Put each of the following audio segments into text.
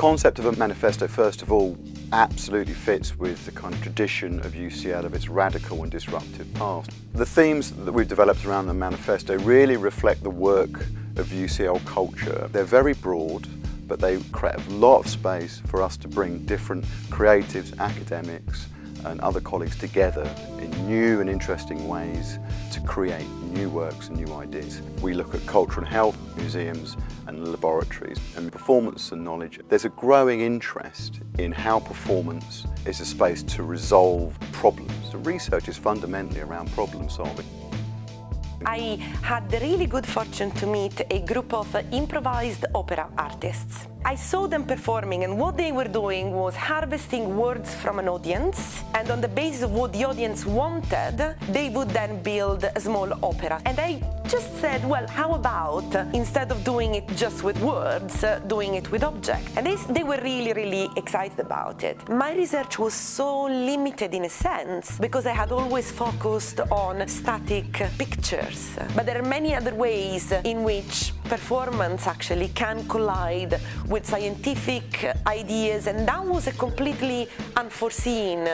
concept of a manifesto, first of all, absolutely fits with the kind of tradition of UCL, of its radical and disruptive past. The themes that we've developed around the manifesto really reflect the work of UCL Culture. They're very broad, but they create a lot of space for us to bring different creatives, academics and other colleagues together in new and interesting ways to create new works and new ideas. We look at culture and health, museums and laboratories, and performance and knowledge. There's a growing interest in how performance is a space to resolve problems. The research is fundamentally around problem solving. I had the really good fortune to meet a group of improvised opera artists. I saw them performing, and what they were doing was harvesting words from an audience, and on the basis of what the audience wanted, they would then build a small opera. And I just said, well, how about instead of doing it just with words, doing it with objects? And they were really, really excited about it. My research was so limited in a sense because I had always focused on static pictures. But there are many other ways in which performance actually can collide with scientific ideas, and that was a completely unforeseen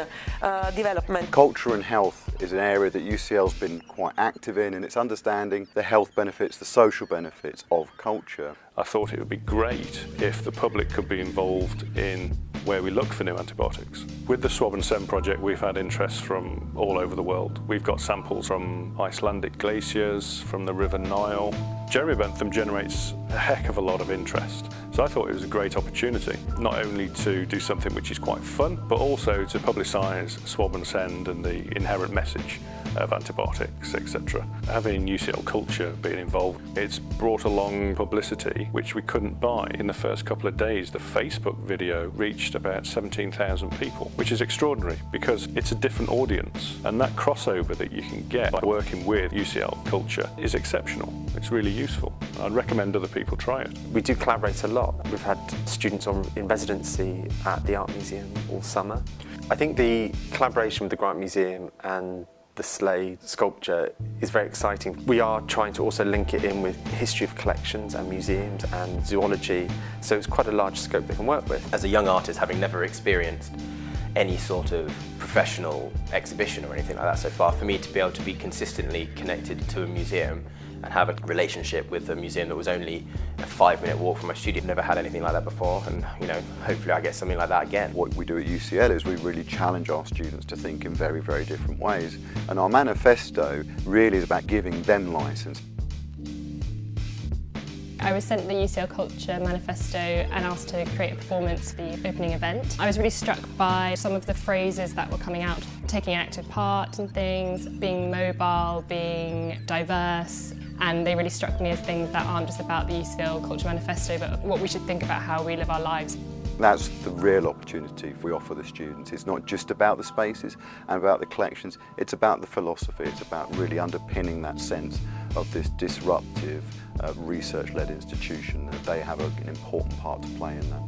development. Culture and health is an area that UCL's been quite active in its understanding the health benefits, the social benefits of culture. I thought it would be great if the public could be involved in where we look for new antibiotics. With the Swab and Send project, we've had interest from all over the world. We've got samples from Icelandic glaciers, from the River Nile. Jeremy Bentham generates a heck of a lot of interest. So I thought it was a great opportunity, not only to do something which is quite fun, but also to publicise Swab and Send and the inherent message of antibiotics, etc. Having UCL Culture being involved, it's brought along publicity which we couldn't buy. In the first couple of days, the Facebook video reached about 17,000 people, which is extraordinary because it's a different audience, and that crossover that you can get by working with UCL Culture is exceptional. It's really useful. I'd recommend other people try it. We do collaborate a lot. We've had students in residency at the Art Museum all summer. I think the collaboration with the Grant Museum and the Slade sculpture is very exciting. We are trying to also link it in with history of collections and museums and zoology, so it's quite a large scope they can work with. As a young artist, having never experienced any sort of professional exhibition or anything like that so far, for me to be able to be consistently connected to a museum and have a relationship with a museum that was only a 5-minute walk from my studio. I've never had anything like that before, and hopefully I get something like that again. What we do at UCL is we really challenge our students to think in very, very different ways, and our manifesto really is about giving them license. I was sent the UCL Culture Manifesto and asked to create a performance for the opening event. I was really struck by some of the phrases that were coming out, taking active part in things, being mobile, being diverse, and they really struck me as things that aren't just about the UCL Culture Manifesto, but what we should think about how we live our lives. That's the real opportunity we offer the students. It's not just about the spaces and about the collections, it's about the philosophy, it's about really underpinning that sense of this disruptive, research-led institution, that they have an important part to play in that.